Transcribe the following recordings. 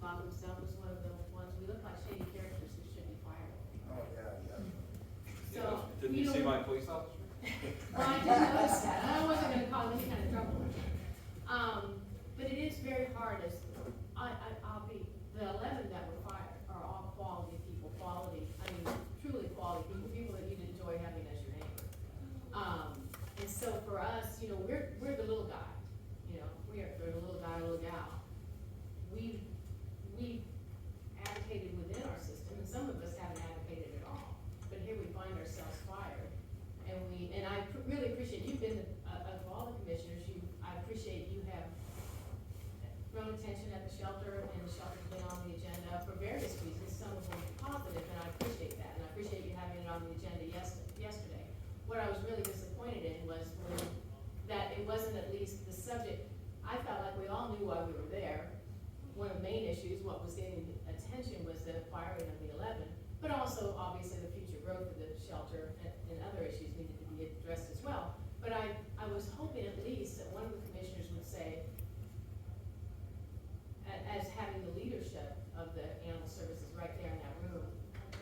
Bob himself was one of the ones, we look like shady characters who should be fired. Oh, yeah, yeah. So. Didn't you see my police officer? Well, I did notice that, and I wasn't gonna cause any kind of trouble. But it is very hard as, I'll be, the 11 that were fired are all quality people, I mean, truly quality people that you'd enjoy having as your neighbor. And so for us, we're the little guy, we're the little guy, little gal. We advocated within our system, and some of us haven't advocated at all, but here we find ourselves fired. And I really appreciate, you've been, of all the commissioners, I appreciate you have thrown attention at the shelter, and the shelter's been on the agenda for various reasons, some of them positive, and I appreciate that, and I appreciate you having it on the agenda yesterday. What I was really disappointed in was that it wasn't at least the subject. I felt like we all knew why we were there. One of the main issues, what was getting attention, was the firing of the 11, but also obviously the future growth of the shelter and other issues needed to be addressed as well. But I was hoping at least that one of the commissioners would say, as having the leadership of the animal services right there in that room,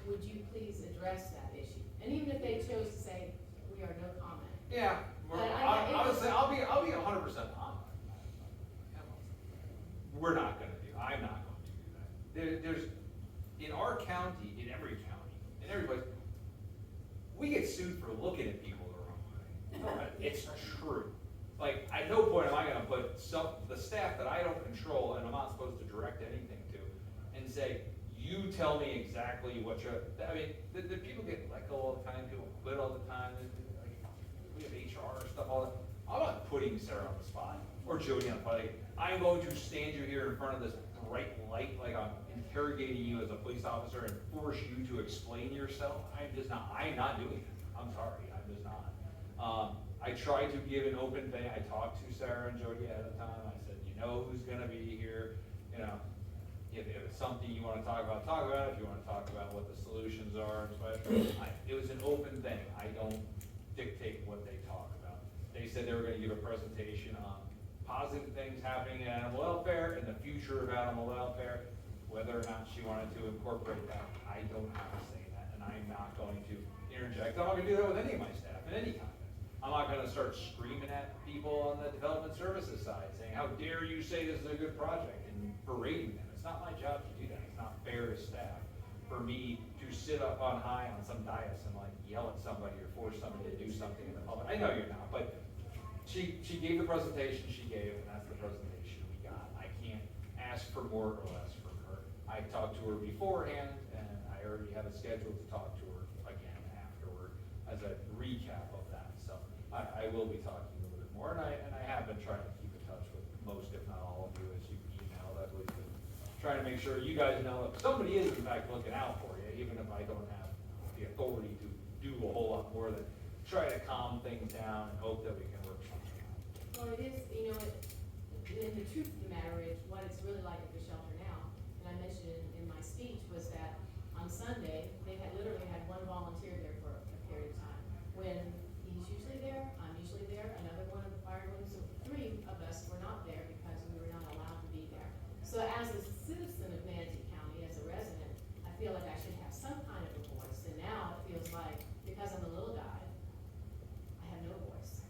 would you please address that issue? And even if they chose to say, we are no comment. Yeah, I would say, I'll be 100% on. We're not gonna do, I'm not going to do that. There's, in our county, in every place, we get sued for looking at people the wrong way. It's true. Like, at no point am I gonna put the staff that I don't control and I'm not supposed to direct anything to, and say, you tell me exactly what I mean, the people get let go all the time, people quit all the time, like, we have HR stuff all the time. I'm not putting Sarah on the spot, or Jody on the spot. Like, I'm going to stand you here in front of this bright light, like I'm interrogating you as a police officer and force you to explain yourself. I'm not doing it. I'm sorry, I'm just not. I try to give an open thing. I talked to Sarah and Jody ahead of time. I said, you know who's gonna be here, if it's something you wanna talk about, if you wanna talk about what the solutions are, it was an open thing. I don't dictate what they talk about. They said they were gonna give a presentation on positive things happening in animal welfare and the future of animal welfare. Whether or not she wanted to incorporate that, I don't have to say that, and I'm not going to interject. I'm not gonna do that with any of my staff in any context. I'm not gonna start screaming at people on the development services side, saying, how dare you say this is a good project, and berating them. It's not my job to do that. It's not fair to staff for me to sit up on high on some dais and like yell at somebody or force somebody to do something in the public. I know you're not, but she gave the presentation she gave, and that's the presentation we got. I can't ask for more or less from her. I talked to her beforehand, and I already have a schedule to talk to her again afterward as a recap of that. So I will be talking a little bit more, and I have been trying to keep in touch with most, if not all of you, as you emailed. I've always been trying to make sure you guys know if somebody is in fact looking out for you, even if I don't have the authority to do a whole lot more than try to calm things down and hope that we can work something out. Well, it is, and the truth of the matter is, what it's really like at the shelter now, and I mentioned in my speech, was that on Sunday, they had literally had one volunteer there for a period of time. When he's usually there, I'm usually there, another one of the firemen, so 3 of us were not there because we were not allowed to be there. So as a citizen of Manatee County, as a resident, I feel like I should have some kind of a voice, and now it feels like, because I'm a little guy, I have no voice.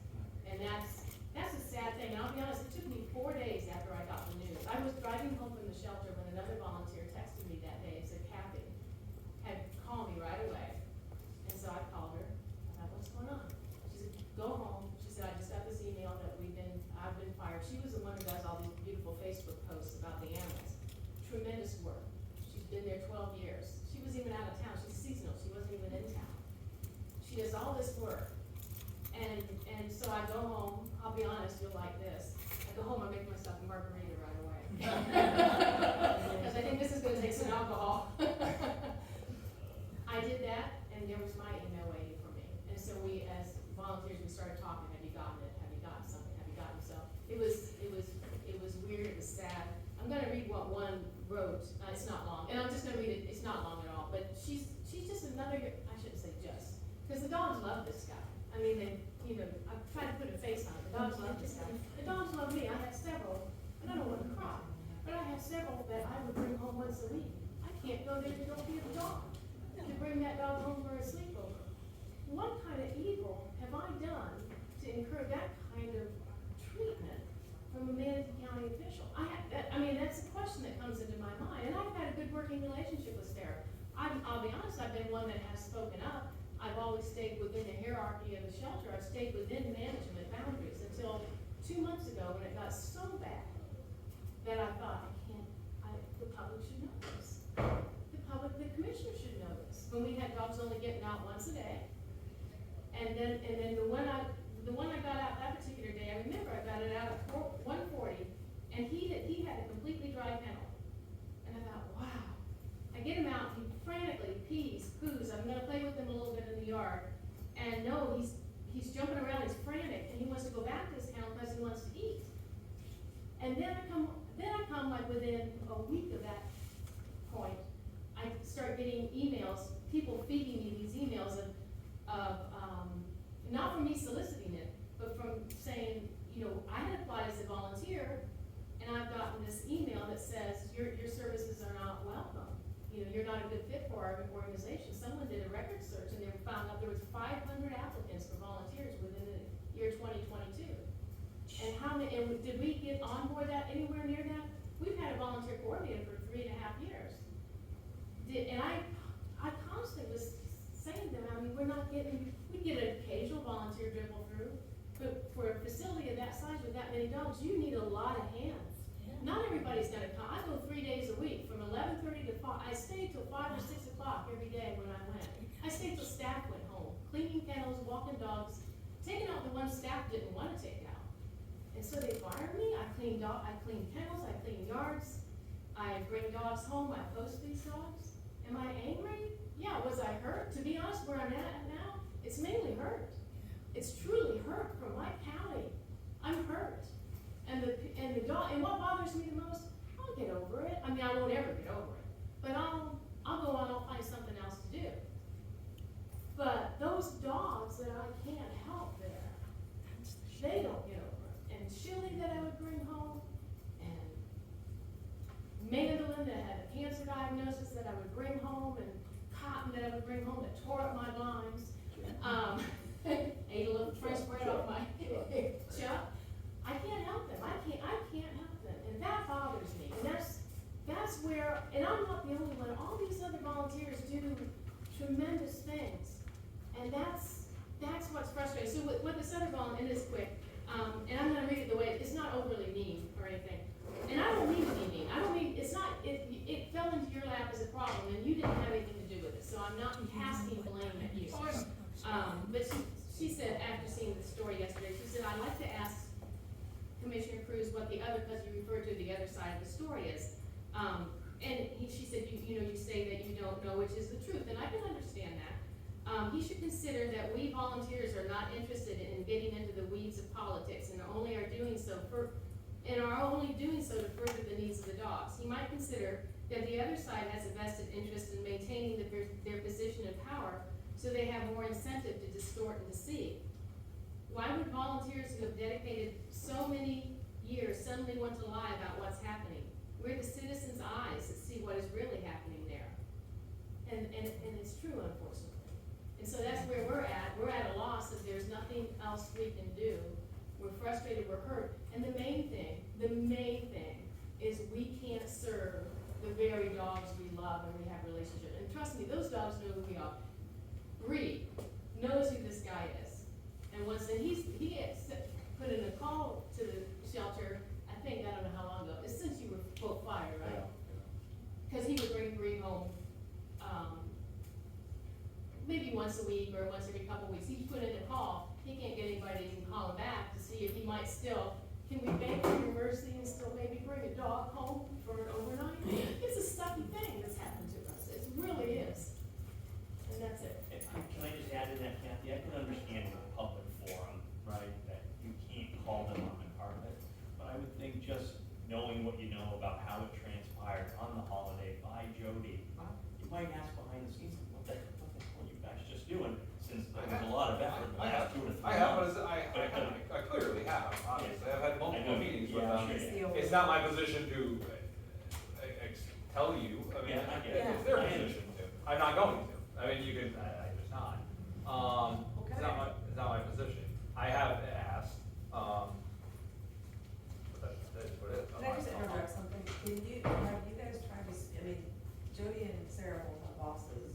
And that's a sad thing, and I'll be honest, it took me 4 days after I got the news. I was driving home from the shelter when another volunteer texted me that day and said, Kathy had called me right away. And so I called her, I thought, what's going on? She said, go home. She said, I just got this email that I've been fired. She was the one who does all these beautiful Facebook posts about the animals. Tremendous work. She's been there 12 years. She was even out of town. She's seasonal. She wasn't even in town. She does all this work. And so I go home, I'll be honest, you'll like this. I go home, I make myself a margarita right away. Because I think this is gonna take some alcohol. I did that, and there was my email waiting for me. And so we, as volunteers, we started talking, have you gotten it? Have you gotten something? Have you gotten so? It was weird, it was sad. I'm gonna read what one wrote, it's not long, and I'm just gonna read it, it's not long at all, but she's just another, I shouldn't say just, because the dogs love this guy. I mean, I've tried to put a face on it. The dogs love this guy. The dogs love me. I had several. I don't know what to cry. but I have several that I would bring home once a week. I can't go there to go feed the dog, to bring that dog home for a sleepover. What kind of evil have I done to incur that kind of treatment from a Manatee County official? I mean, that's a question that comes into my mind, and I've had a good working relationship with Sarah. I'll be honest, I've been one that has spoken up. I've always stayed within the hierarchy of the shelter. I've stayed within management boundaries until 2 months ago when it got so bad that I thought, the public should know this. The commissioner should know this. When we had dogs only getting out once a day, and then the one I got out that particular day, I remember I got it out at 1:40, and he had a completely dry kennel. And I thought, wow. I get him out, he frantically pees, poos, I'm gonna play with him a little bit in the yard. And no, he's jumping around, he's frantic, and he wants to go back to his kennel because he wants to eat. And then I come like within a week of that point, I start getting emails, people feeding me these emails of not from me soliciting it, but from saying, I had applied as a volunteer, and I've gotten this email that says, your services are not welcome. You're not a good fit for our organization. Someone did a record search, and they found out there was 500 applicants for volunteers within the year 2022. And did we get on board that anywhere near that? We've had a volunteer coordinator for 3.5 years. And I constantly was saying to them, we get an occasional volunteer dribble through, but for a facility of that size with that many dogs, you need a lot of hands. Yeah. Not everybody's gonna come. I go 3 days a week, from 11:30 to 5. I stayed till 5 or 6 o'clock every day when I went. I stayed till staff went home, cleaning kennels, walking dogs, taking out the ones staff didn't want to take out. And so they fired me. I clean kennels, I clean yards, I bring dogs home, I post these dogs. Am I angry? Yeah. Was I hurt? To be honest, where I'm at now, it's mainly hurt. It's truly hurt from my county. I'm hurt. And the dog, and what bothers me the most, I'll get over it. I mean, I won't ever get over it. But I'll go on, I'll find something else to do. But those dogs that I can't help there, they don't get over it. And Chili that I would bring home, and Mandolin that had a cancer diagnosis that I would bring home, and Cotton that I would bring home that tore up my blinds. Ate a little French bread off my chuck. I can't help them. I can't help them. And that bothers me. And that's where, and I'm not the only one. All these other volunteers do tremendous things. And that's what's frustrating. So with this other volunteer, and it's quick, and I'm gonna read it the way, it's not overly mean or anything. And I don't mean to be mean. I don't mean, it fell into your lap as a problem, and you didn't have anything to do with it. So I'm not casting blame at you. But she said, after seeing the story yesterday, she said, I'd like to ask Commissioner Kruse what the other, because you referred to the other side of the story is. She said, you say that you don't know which is the truth, and I can understand that. He should consider that we volunteers are not interested in getting into the weeds of politics and only are doing so to further the needs of the dogs. He might consider that the other side has a vested interest in maintaining their position of power, so they have more incentive to distort and deceive. Why would volunteers who have dedicated so many years suddenly want to lie about what's happening? We're the citizens' eyes that see what is really happening there. And it's true, unfortunately. And so that's where we're at. We're at a loss if there's nothing else we can do. We're frustrated, we're hurt. And the main thing is we can't serve the very dogs we love and we have relationship. And trust me, those dogs know who we are. Bree knows who this guy is. And he had put in a call to the shelter, I think, I don't know how long ago, it's since you were both fired, right? Because he would bring Bree home, maybe once a week or once every couple of weeks. He put in a call, he can't get anybody to even call him back to see if he might still, can we bank on your mercy and still maybe bring a dog home for an overnight? It's a stuffy thing that's happened to us, it really is. And that's it. Can I just add to that, Kathy? I can understand with a public forum, right, that you can't call them up and part of it. But I would think just knowing what you know about how it transpired on the holiday by Jody, you might ask behind the scenes, what the hell are you guys just doing? Since there was a lot of effort in the last 2 to 3 months. I clearly have, obviously. I've had multiple meetings with them. Sure. It's not my position to tell you, I mean, Yeah, I get it. it's their I position to. I'm not going to. I mean, you can, I just not. It's not my position. I have asked, but that's what it is. Can I just interrupt something? Have you guys tried to, I mean, Jody and Sarah both have bosses.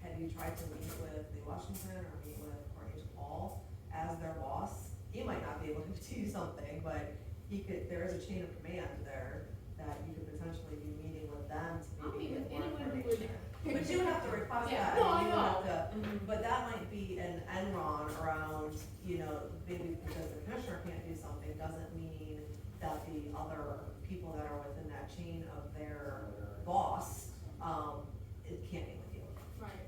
Have you tried to meet with Lee Washington or meet with Cornelius Paul as their boss? He might not be able to do something, but there is a chain of command there that you could potentially be meeting with them to I'll maybe meet get with more anyone who would. information. But you have to request Yeah, that. no, I you know. have to- Mhm. But that might be an enron around, maybe because the commissioner can't do something, doesn't mean that the other people that are within that chain of their boss, it can't be with you. Right.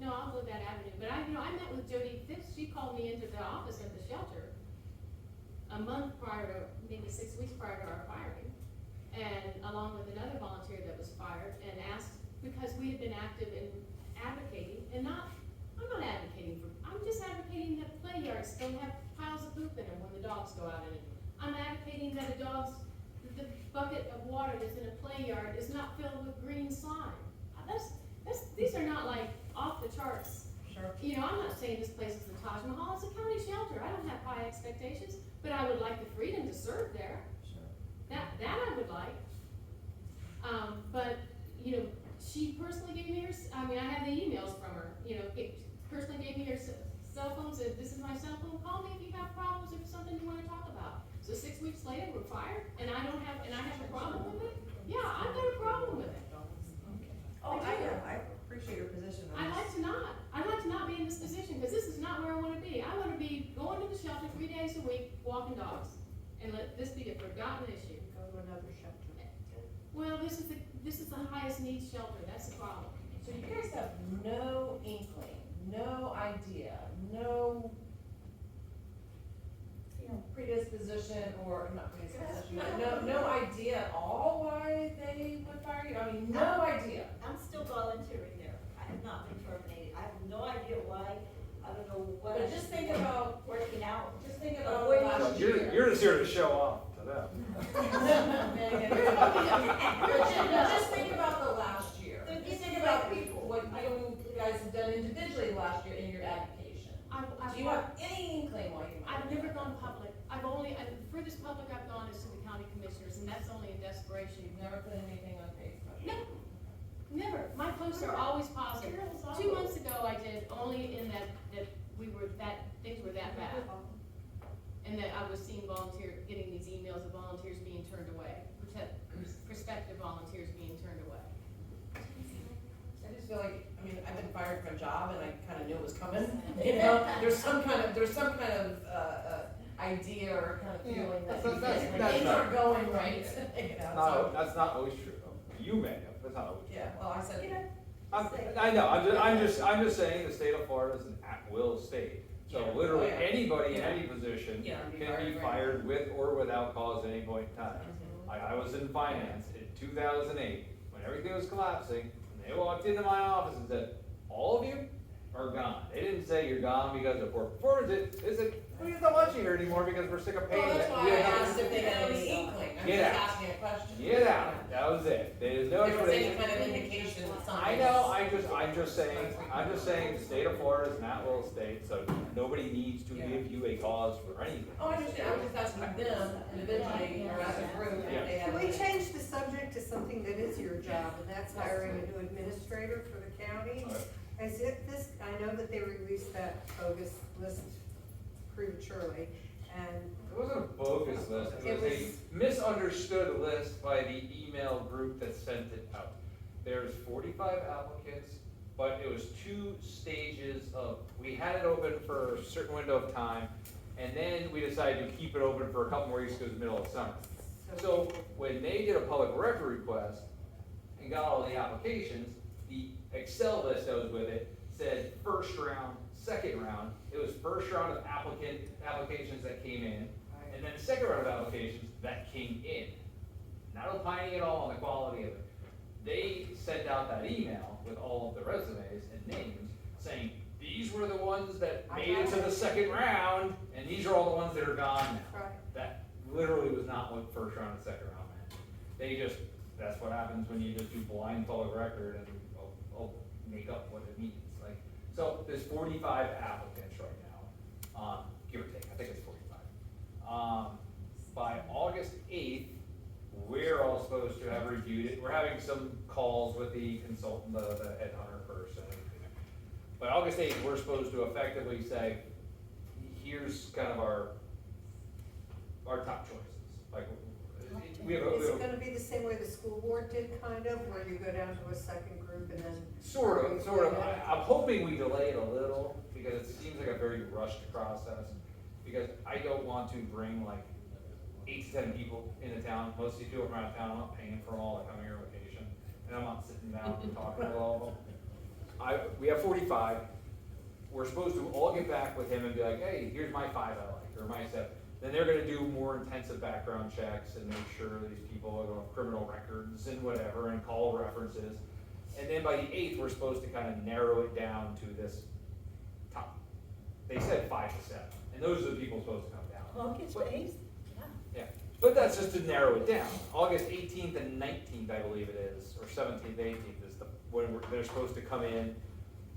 No, I'll go that avenue, but I met with Jody Phipps, she called me into the office at the shelter a month prior to, maybe 6 weeks prior to our firing, and along with another volunteer that was fired, and asked, because we had been active in advocating, I'm not advocating for, I'm just advocating that play yards don't have piles of poop in them when the dogs go out in it. I'm advocating that the bucket of water that's in a play yard is not filled with green slime. These are not like off the charts. Sure. I'm not saying this place is the Taj Mahal, it's a county shelter, I don't have high expectations, but I would like the freedom to serve there, Sure. that I would like. But, she personally gave me I have the emails from her, personally gave me her cell phone, said, this is my cell phone, call me if you have problems, if it's something you wanna talk about. So 6 weeks later, we're fired, and I have a problem with it? Yeah, I've got a problem with it. Oh, I appreciate your position on I'd this. like to not be in this position, because this is not where I wanna be. I wanna be going to the shelter 3 days a week, walking dogs, and let this be a forgotten issue. Go to another shelter. Well, this is the highest needs shelter, that's the problem. So you guys have no inkling, no idea, no, predisposition or not predisposition, but no idea at all why they would fire you? I mean, no idea. I'm still volunteering there. I have not been terminated. I have no idea why. I don't know what. But just think about, Working out. just think about Avoiding- last You're, year. you're just here to show off to them. But just think about the last year. They're Just think different about people. what you guys have done individually last year in your advocation. Do you have any inkling why you might? I've never gone public. The furthest public I've gone is to the county commissioners, and that's only in desperation. You've never put anything on Facebook? No, never. My posts are always positive. 2 months ago, I did only in that things were that bad. And that I was seeing getting these emails of volunteers being turned away, prospective volunteers being turned away. I just feel like, I've been fired from a job and I kinda knew it was coming, there's some kind of, idea or kind of feeling that That's things not- aren't going right, No, that's not always true, though. You may have, that's not always true. Yeah, well, I said, I know, I'm just saying the state of Florida is an at-will state. So Yeah. literally Oh, yeah. anybody in any position Yeah. can be fired with or without cause at any point in time. I was in finance in 2008, when everything was collapsing, and they walked into my office and said, all of you are gone. They didn't say you're gone because of poor performance, they said, we don't want you here anymore because we're sick of paying. well, that's that. why We I have asked if they had any inkling, I'm Get just out. asking a question. Get out, that was it. There's no There was any explanation. kind of indication that something. I know, I'm just saying, the state of Florida is an at-will state, so nobody needs to give you a cause for anything. Oh, I understand, I was just asking them individually, or as a group, if they had. Can we change the subject to something that is your job, and that's hiring a new administrator for the county? Alright. As if this, I know that they released that bogus list prematurely, and It wasn't a bogus list, it was a misunderstood list by the email group that sent it out. There's 45 applicants, but it was 2 stages of, we had it open for a certain window of time, and then we decided to keep it open for a couple more weeks because it was the middle of summer. So when they did a public record request and got all the applications, the Excel list that was with it said first round, second round. It was first round of applications that came in, and then second round of applications that came in. Not opining at all on the quality of it. They sent out that email with all of the resumes and names saying, these were the ones that made it to the second round, and these are all the ones that are gone now. Right. That literally was not what first round and second round meant. They just that's what happens when you just do blind public record and I'll make up what it means, like, so there's 45 applicants right now, give or take, I think it's 45. By August 8th, we're all supposed to have reviewed it, we're having some calls with the consultant, the headhunter person. By August 8th, we're supposed to effectively say, here's kind of our top choices, like, we have Is it gonna be the same way the school board did, kind of, where you go down to a second group and then? Sort of. I'm hoping we delay it a little, because it seems like a very rushed process, because I don't want to bring like 8 to 10 people into town, most of these people from out of town, I'm not paying for them all, like I'm here on vacation, and I'm not sitting down and talking to all of them. We have 45, we're supposed to all get back with him and be like, hey, here's my 5 I like, or my 7. Then they're gonna do more intensive background checks and make sure these people have criminal records and whatever, and call references. And then by the 8th, we're supposed to kind of narrow it down to this top. They said 5 to 7, and those are the people supposed to come down. August But- 8th? Yeah, but that's just to narrow it down. August 18th and 19th, I believe it is, or 17th, 18th is when they're supposed to come in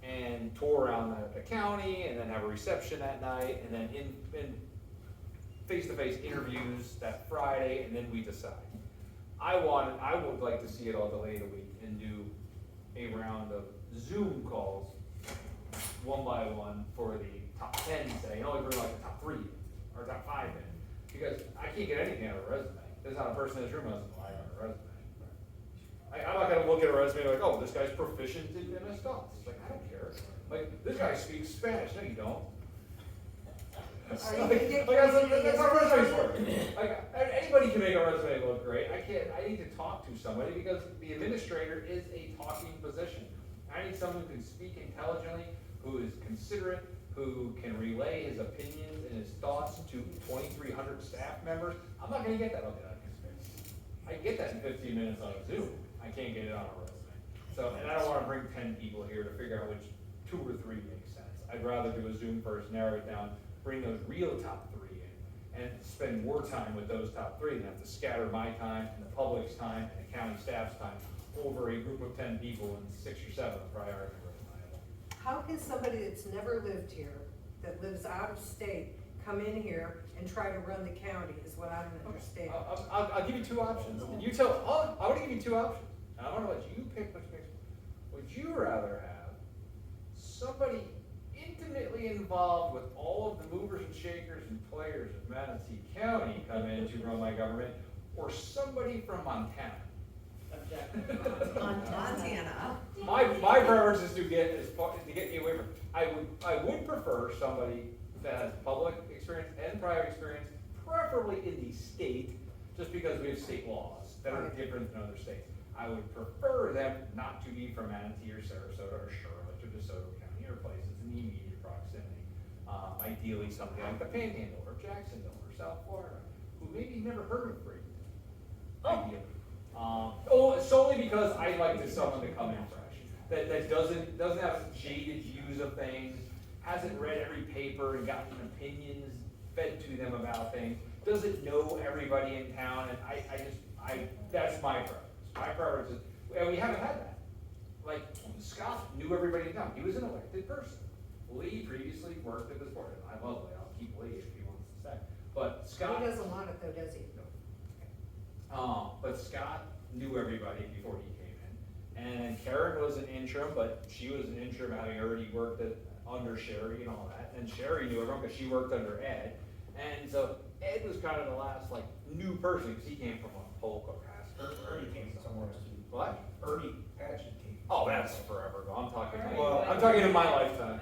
and tour around the county, and then have a reception that night, and then in face-to-face interviews that Friday, and then we decide. I would like to see it all delayed a week and do a round of Zoom calls, one by one, for the top 10, say, and only bring like the top 3 or top 5 in. Because I can't get anything out of a resume. There's not a person in this room who doesn't lie on a resume. I'm not gonna look at a resume like, oh, this guy's proficient in MS DOS. It's like, I don't care. Like, this guy speaks Spanish. No, you don't. That's our resume for. Like, anybody can make a resume look great. I need to talk to somebody, because the administrator is a talking position. I need someone who can speak intelligently, who is considerate, who can relay his opinions and his thoughts to 2,300 staff members. I'm not gonna get that on the experience. I can get that in 15 minutes on a Zoom. I can't get it on a resume. So, and I don't wanna bring 10 people here to figure out which 2 or 3 make sense. I'd rather do a Zoom first, narrow it down, bring those real top 3 in, and spend more time with those top 3 than have to scatter my time and the public's time and the county staff's time over a group of 10 people, and 6 or 7 priority reliable. How can somebody that's never lived here, that lives out of state, come in here and try to run the county, is what I don't understand. I'll give you 2 options. And you I wanna give you 2 options. And I wanna let you pick which makes. Would you rather have somebody intimately involved with all of the movers and shakers and players of Manatee County come in to run my government, or somebody from Montana? Montana. My preference is to get me away from. I would prefer somebody that has public experience and private experience, preferably in the state, just because we have state laws that are different than other states. I would prefer them not to be from Manatee or Sarasota or Charlotte or DeSoto County, or places in the immediate proximity. Ideally something like the Panhandle or Jacksonville or South Florida, who maybe never heard of Bradenton. Ideally. Solely because I like someone to come in fresh, that doesn't have jaded views of things, hasn't read every paper and gotten opinions fed to them about things, doesn't know everybody in town, and that's my preference. My preference is, and we haven't had that. Like, Scott knew everybody in town. He was an elected person. Lee previously worked at this board. I love Lee. I'll keep Lee if he wants to stay. But Scott. He doesn't want it though, does he? But Scott knew everybody before he came in. And Karen was an interim, but she was an interim having already worked under Sherry and all that. And Sherry knew everyone because she worked under Ed. And so Ed was kind of the last new person, because he came from Polk or Ernie came somewhere else too. What? Ernie Patchen came. Oh, that's forever ago. I'm Well, talking in my lifetime.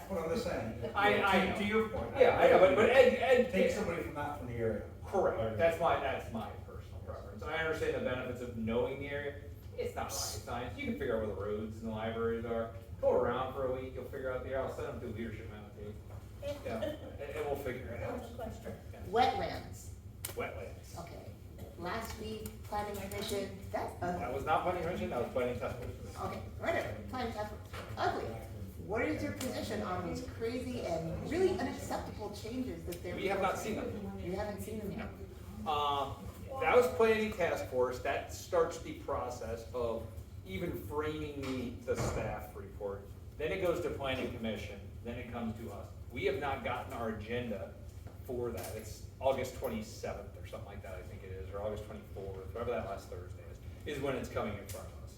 What I'm just saying. I know. To your point. Yeah, I know, but Ed Take somebody from not from the area. correct. That's my personal preference. I understand the benefits of knowing the area. It's not rocket science. You can figure out where the roads and the libraries are. Go around for a week. You'll figure out the area. I'll send them to leadership Manatee. Yeah, and we'll figure it out. Yeah. Wetlands, Wetlands. okay. Last week, planning commission, that's ugly. That was not planning commission. That was planning task force. Okay, whatever, planning task force, ugly. What is your position on these crazy and really unacceptable changes that they're? We have not seen them. You haven't seen them yet? that was planning task force, that starts the process of even framing the staff report. Then it goes to planning commission, then it comes to us. We have not gotten our agenda for that. It's August 27th or something like that, I think it is, or August 24th, whatever that last Thursday is when it's coming in front of us.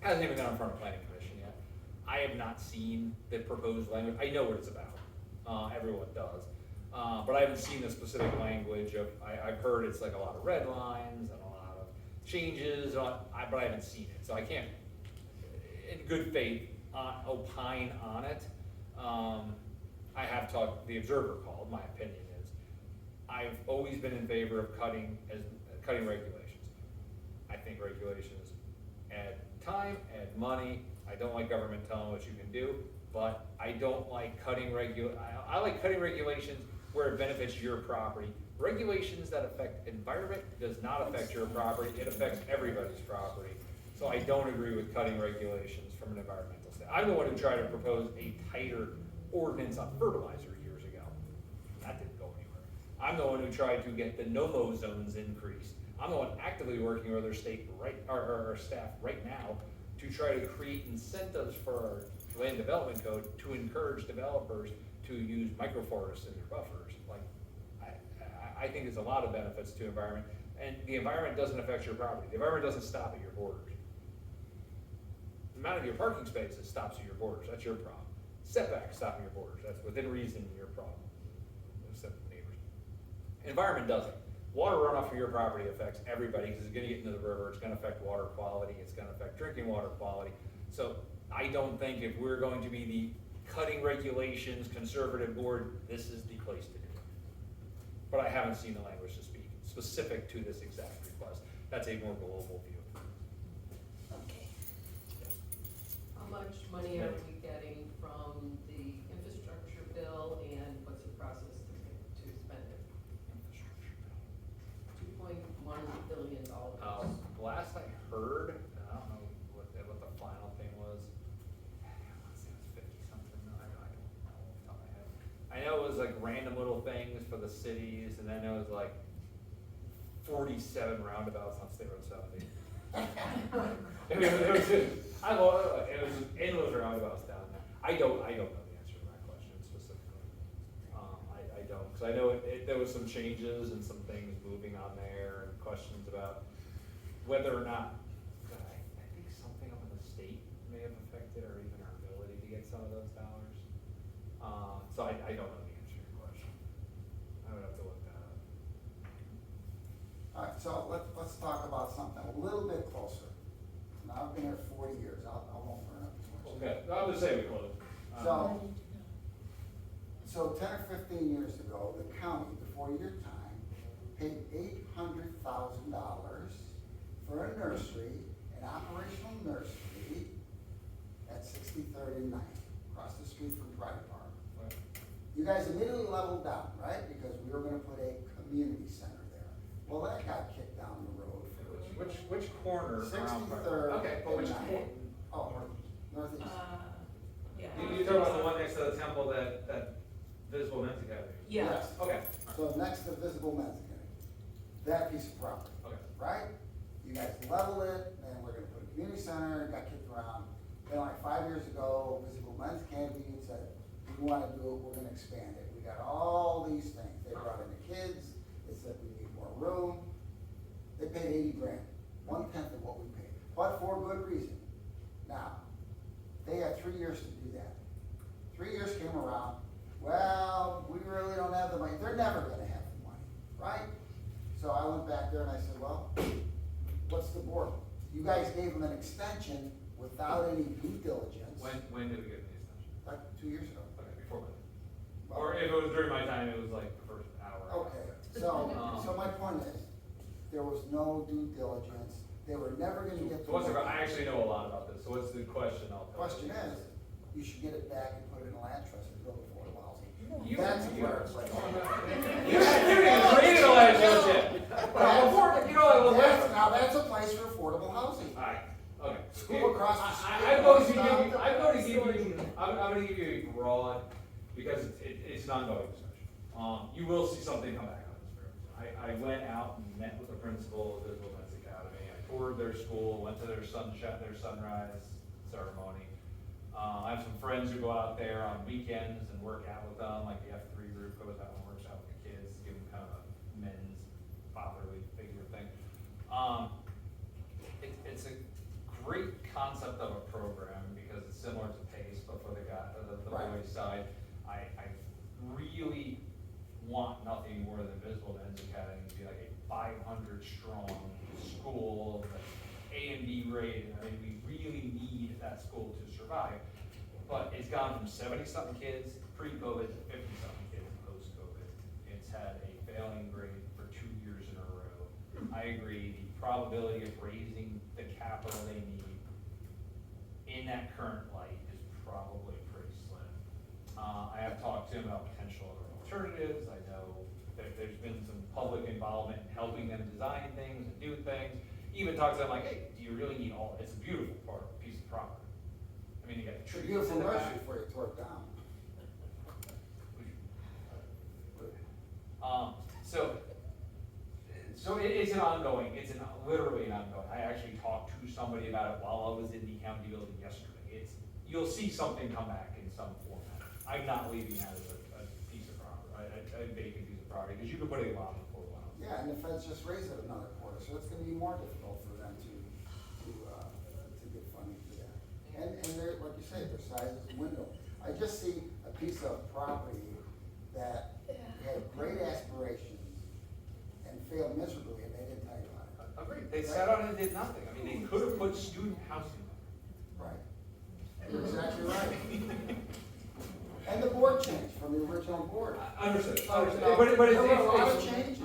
Hasn't even gone in front of planning commission yet. I have not seen the proposed language. I know what it's about. Everyone does. But I haven't seen the specific language of, I've heard it's like a lot of red lines and a lot of changes, but I haven't seen it. So I can't, in good faith, opine on it. I have talked, the Observer called, my opinion is, I've always been in favor of cutting regulations. I think regulations add time, add money. I don't like government telling what you can do, but I don't like cutting I like cutting regulations where it benefits your property. Regulations that affect environment does not affect your property, it affects everybody's property. So I don't agree with cutting regulations from an environmental standpoint. I'm the one who tried to propose a tighter ordinance on fertilizer years ago. That didn't go anywhere. I'm the one who tried to get the no-mow zones increased. I'm the one actively working with our state our staff right now to try to create incentives for our land development code to encourage developers to use microforests in their buffers. Like, I think there's a lot of benefits to environment, and the environment doesn't affect your property. The environment doesn't stop at your borders. The amount of your parking spaces stops at your borders, that's your problem. Setbacks stop at your borders, that's within reason your problem. Except the neighbors. Environment doesn't. Water runoff from your property affects everybody because it's gonna get into the river, it's gonna affect water quality, it's gonna affect drinking water quality. So I don't think if we're going to be the cutting regulations conservative board, this is the place to do it. But I haven't seen the language to speak specific to this exact request. That's a more global view. Okay. How much money are we getting from the infrastructure bill, and what's the process to spend it? $2.1 billion. Last I heard, I don't know what the final thing was. I want to say it was 50 something. I don't know off the top of my head. I know it was like random little things for the cities, and then it was like 47 roundabouts on State Road 70. it was endless roundabouts down there. I don't know the answer to that question specifically. I don't, because I know there was some changes and some things moving on there, and questions about whether or not, I think something up in the state may have affected, or even our ability to get some of those dollars. So I don't know the answer to your question. I would have to look that up. All right, so let's talk about something a little bit closer. Now, I've been here 40 years, I won't burn up too much. Okay, I'll just say we close. So 10 or 15 years ago, the county, before your time, paid $800,000 for a nursery, an operational nursery at 63rd and 9th, across the street from Pride Park. Right. You guys immediately leveled down, right? Because we were gonna put a community center there. Well, that got kicked down the road. Which corner? 63rd. Okay, but which and corner? 9th. Oh, northeast. Yeah. You're talking about the one next to the temple, that Visible Men's Academy? Yes. Okay. So next to Visible Men's Academy, that piece of property. Okay. Right? You guys level it, and we're gonna put a community center, it got kicked around. Then like 5 years ago, Visible Men's Academy said, we wanna do it, we're gonna expand it. We got all these things. They brought in the kids, they said we need more room. They paid 80 grand, 1/10 of what we paid, but for good reason. Now, they had 3 years to do that. 3 years came around, well, we really don't have the money. They're never gonna have the money, right? So I went back there and I said, well, what's the board? You guys gave them an extension without any due diligence. When did we get the extension? Like 2 years ago. Okay, before that. Or if it was during my time, it was like the first hour. Okay, so my point is, there was no due diligence. They were never gonna get the So what's the, money. I actually know a lot about this, so what's the question? I'll tell Question you. is, you should get it back and put it in a land trust and build affordable housing. You- That's you- where it's like. You didn't create a land trust yet. You know, That's a place for affordable housing. Alright, okay. School across the street. I'm going to give you a broad, because it's an ongoing discussion. You will see something come back on this, I went out and met with the principal of Visible Men's Academy. I toured their school, went to their sunrise ceremony. I have some friends who go out there on weekends and work out with them, like the F3 group goes out and works out with the kids, give them kind of a men's fatherly figure thing. It's a great concept of a program because it's similar to PACE, but for the Right. boys' side. I really want nothing more than Visible Men's Academy to be like a 500 strong school, that's A and B rated. I mean, we really need that school to survive. But it's gone from 70-something kids pre-COVID to 50-something kids post-COVID. It's had a failing grade for 2 years in a row. I agree, the probability of raising the capital they need in that current light is probably pretty slim. I have talked to him about potential other alternatives. I know that there's been some public involvement in helping them design things and do things. Even talked to them like, hey, do you really need all, it's a beautiful piece of property. I mean, you got It's a trees beautiful in the back. nursery before you tore it down. So it's an ongoing, literally an ongoing. I actually talked to somebody about it while I was in the county building yesterday. You'll see something come back in some format. I'm not leaving that as a piece of property, a vacant piece of property, because you could put a lot before a while. Yeah, and the feds just raised it another quarter, so it's gonna be more difficult for them to get funding for that. And they're, like you say, their size is a window. I just see a piece of property that had great aspirations and failed miserably, and they didn't tell you about it. Agreed, they sat on it and did nothing. I mean, they could have put student housing there. Right. You're exactly right. And the board changed from the original board. Understood. There But were a lot it's- of changes.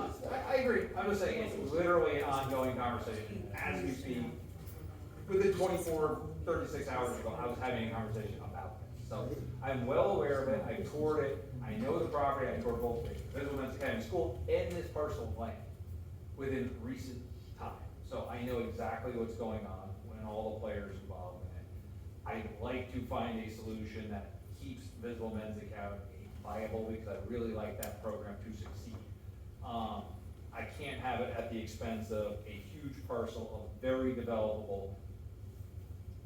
I agree. I'm just saying, it's literally an ongoing conversation as we speak. Within 24, 36 hours ago, I was having a conversation about this. So I'm well aware of it. I toured it. I know the property. I toured both the Visible Men's Academy School and this parcel of land within recent time. So I know exactly what's going on and all the players involved in it. I'd like to find a solution that keeps Visible Men's Academy viable because I really like that program to succeed. I can't have it at the expense of a huge parcel of very developable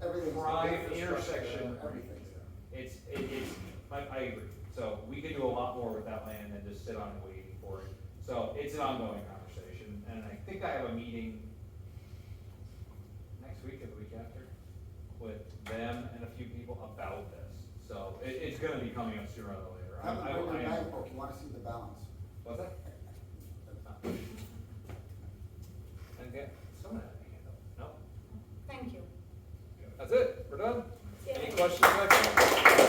Everything's prime infrastructure, intersection. everything's there. I agree. So we can do a lot more with that land than just sit on it waiting for it. So it's an ongoing conversation, and I think I have a meeting next week or the week after with them and a few people about this. So it's gonna be coming up sooner or later. Have I a look at the am. bank book, you wanna see the balance. What's that? And again, someone had a hand up. No? Thank you. That's it. We're done. Yeah. Any questions?